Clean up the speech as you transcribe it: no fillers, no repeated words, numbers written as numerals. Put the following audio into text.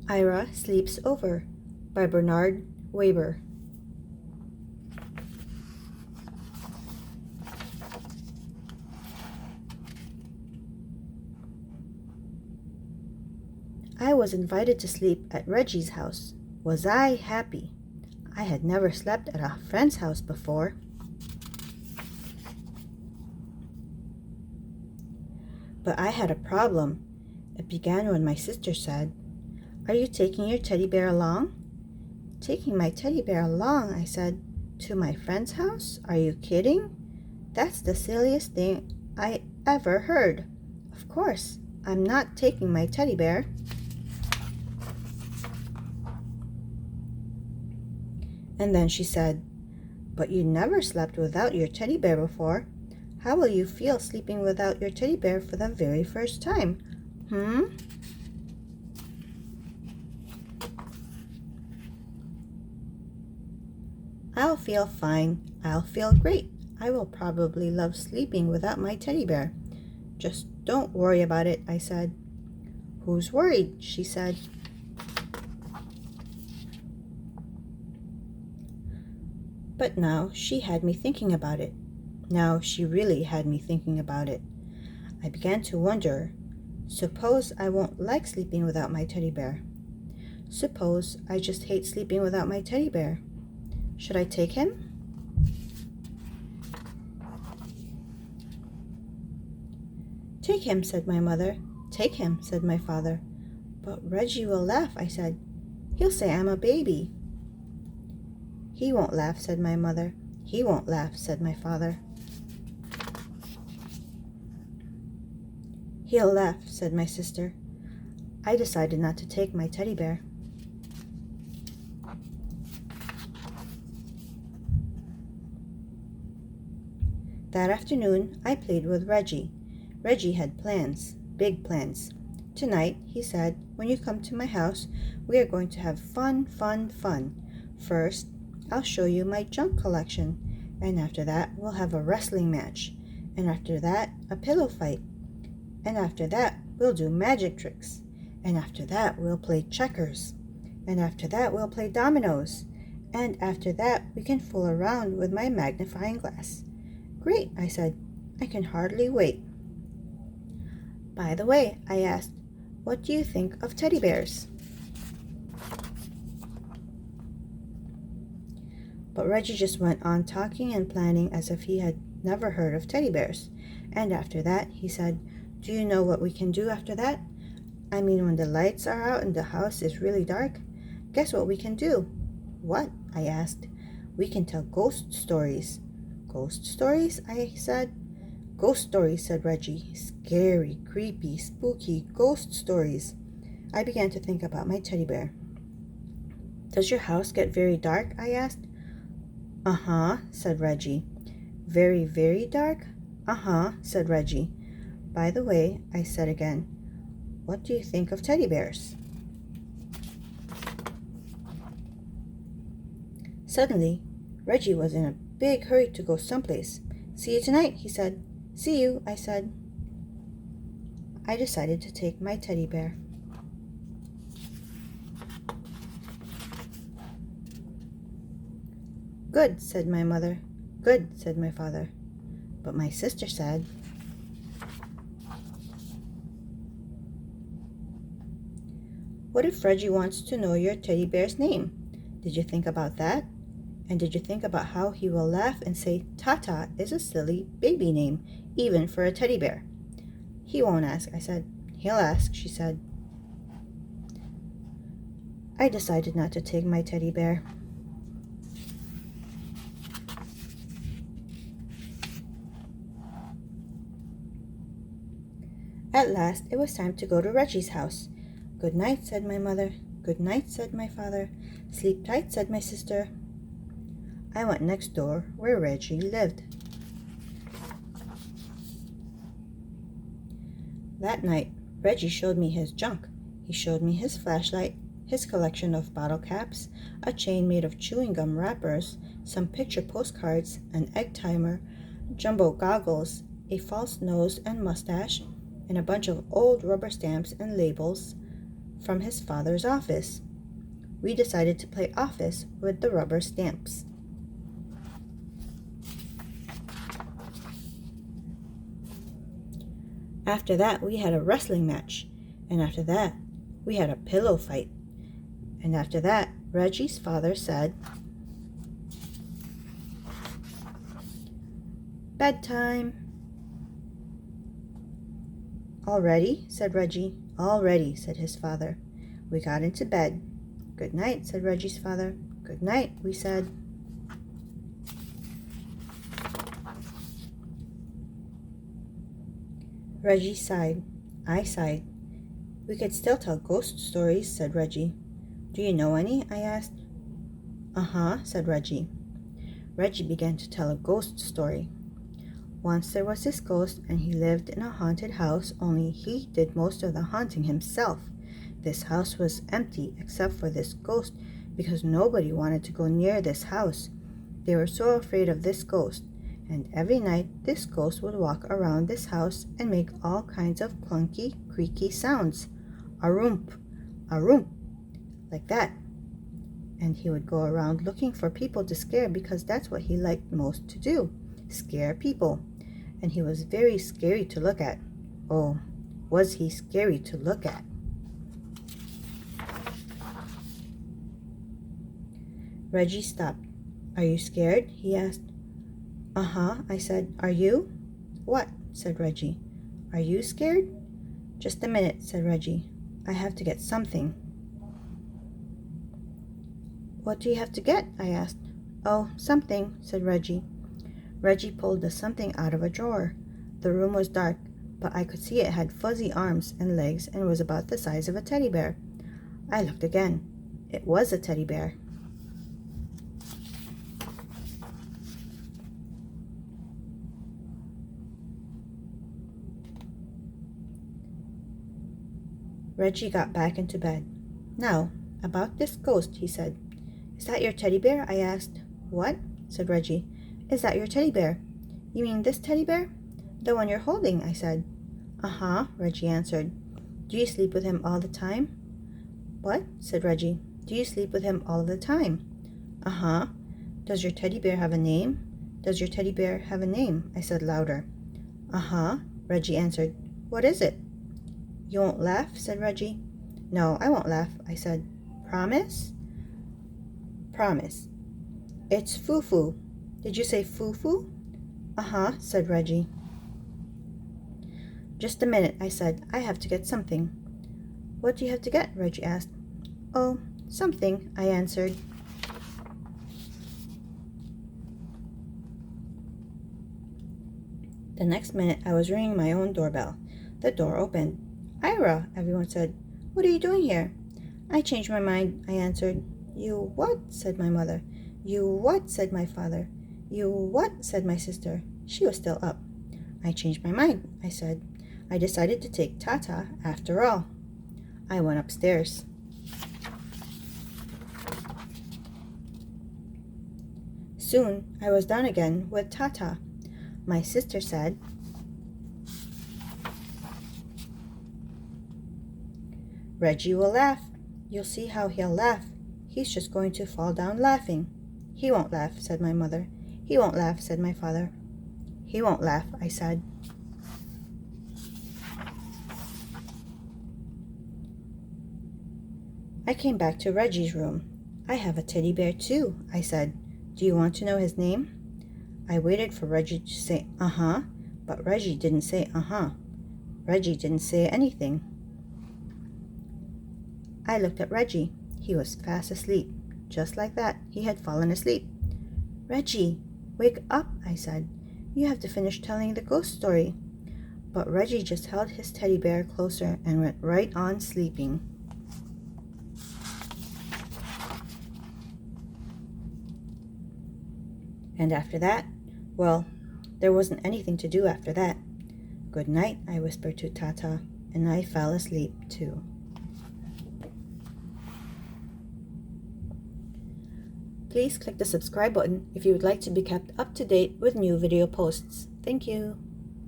Ira Sleeps Over by Bernard Waber. I was invited to sleep at Reggie's house. Was I happy? I had never slept at a friend's house before. But I had a problem. It began when my sister said, "Are you taking your teddy bear along?" "Taking my teddy bear along," I said. "To my friend's house? Are you kidding? That's the silliest thing I ever heard. Of course, I'm not taking my teddy bear." And then she said, "But you never slept without your teddy bear before. How will you feel sleeping without your teddy bear for the very first time? "I'll feel fine. I'll feel great. I will probably love sleeping without my teddy bear. Just don't worry about it," I said. "Who's worried?" she said. But now she had me thinking about it. Now she really had me thinking about it. I began to wonder, suppose I won't like sleeping without my teddy bear? Suppose I just hate sleeping without my teddy bear? Should I take him? "Take him," said my mother. "Take him," said my father. "But Reggie will laugh," I said. "He'll say I'm a baby." "He won't laugh," said my mother. "He won't laugh," said my father. "He'll laugh," said my sister. I decided not to take my teddy bear. That afternoon, I played with Reggie. Reggie had plans, big plans. "Tonight," he said, "when you come to my house, we are going to have fun, fun, fun. First, I'll show you my junk collection, and after that, we'll have a wrestling match, and after that, a pillow fight, and after that, we'll do magic tricks, and after that, we'll play checkers, and after that, we'll play dominoes, and after that, we can fool around with my magnifying glass." "Great," I said. "I can hardly wait." "By the way," I asked, "what do you think of teddy bears?" But Reggie just went on talking and planning as if he had never heard of teddy bears. And after that, he said, "Do you know what we can do after that? I mean, when the lights are out and the house is really dark? Guess what we can do?" "What?" I asked. "We can tell ghost stories." "Ghost stories?" I said. "Ghost stories," said Reggie. "Scary, creepy, spooky ghost stories." I began to think about my teddy bear. "Does your house get very dark?" I asked. "Uh-huh," said Reggie. "Very, very dark?" "Uh-huh," said Reggie. "By the way," I said again, "what do you think of teddy bears?" Suddenly, Reggie was in a big hurry to go someplace. "See you tonight," he said. "See you," I said. I decided to take my teddy bear. "Good," said my mother. "Good," said my father. But my sister said, "What if Reggie wants to know your teddy bear's name? Did you think about that? And did you think about how he will laugh and say Tata is a silly baby name, even for a teddy bear?" "He won't ask," I said. "He'll ask," she said. I decided not to take my teddy bear. At last, it was time to go to Reggie's house. "Good night," said my mother. "Good night," said my father. "Sleep tight," said my sister. I went next door where Reggie lived. That night, Reggie showed me his junk. He showed me his flashlight, his collection of bottle caps, a chain made of chewing gum wrappers, some picture postcards, an egg timer, jumbo goggles, a false nose and mustache, and a bunch of old rubber stamps and labels, from his father's office. We decided to play office with the rubber stamps. After that, we had a wrestling match. And after that, we had a pillow fight. And after that, Reggie's father said, "Bedtime." "All ready?" said Reggie. "All ready," said his father. We got into bed. "Good night," said Reggie's father. "Good night," we said. Reggie sighed. I sighed. "We could still tell ghost stories," said Reggie. "Do you know any?" I asked. "Uh-huh," said Reggie. Reggie began to tell a ghost story. Once there was this ghost, and he lived in a haunted house, only he did most of the haunting himself. This house was empty except for this ghost because nobody wanted to go near this house. They were so afraid of this ghost, and every night this ghost would walk around this house and make all kinds of clunky, creaky sounds. A-roomp, a-roomp, like that. And he would go around looking for people to scare because that's what he liked most to do, scare people. And he was very scary to look at. Oh, was he scary to look at? Reggie stopped. "Are you scared?" he asked. "Uh-huh," I said. "Are you?" "What?" said Reggie. "Are you scared?" "Just a minute," said Reggie. "I have to get something." "What do you have to get?" I asked. "Oh, something," said Reggie. Reggie pulled the something out of a drawer. The room was dark, but I could see it had fuzzy arms and legs and was about the size of a teddy bear. I looked again. It was a teddy bear. Reggie got back into bed. "Now, about this ghost," he said. "Is that your teddy bear?" I asked. "What?" said Reggie. "Is that your teddy bear?" "You mean this teddy bear?" "The one you're holding," I said. "Uh-huh," Reggie answered. "Do you sleep with him all the time?" "What?" said Reggie. "Do you sleep with him all the time?" "Uh-huh." "Does your teddy bear have a name?" "Does your teddy bear have a name?" I said louder. "Uh-huh," Reggie answered. "What is it?" "You won't laugh?" said Reggie. "No, I won't laugh," I said. "Promise?" "Promise." "It's Foo-Foo." "Did you say Foo-Foo?" "Uh-huh," said Reggie. "Just a minute," I said. "I have to get something." "What do you have to get?" Reggie asked. "Oh, something," I answered. The next minute, I was ringing my own doorbell. The door opened. "Ira," everyone said. "What are you doing here?" "I changed my mind," I answered. "You what?" said my mother. "You what?" said my father. "You what?" said my sister. She was still up. "I changed my mind," I said. "I decided to take Tata after all." I went upstairs. Soon I was down again with Tata. My sister said, "Reggie will laugh. You'll see how he'll laugh. He's just going to fall down laughing." "He won't laugh," said my mother. "He won't laugh," said my father. "He won't laugh," I said. I came back to Reggie's room. "I have a teddy bear too," I said. "Do you want to know his name?" I waited for Reggie to say uh-huh, but Reggie didn't say uh-huh. Reggie didn't say anything. I looked at Reggie. He was fast asleep. Just like that, he had fallen asleep. "Reggie, wake up," I said. "You have to finish telling the ghost story." But Reggie just held his teddy bear closer and went right on sleeping. And after that, well, there wasn't anything to do after that. "Good night," I whispered to Tata, and I fell asleep too. Please click the subscribe button if you would like to be kept up to date with new video posts. Thank you.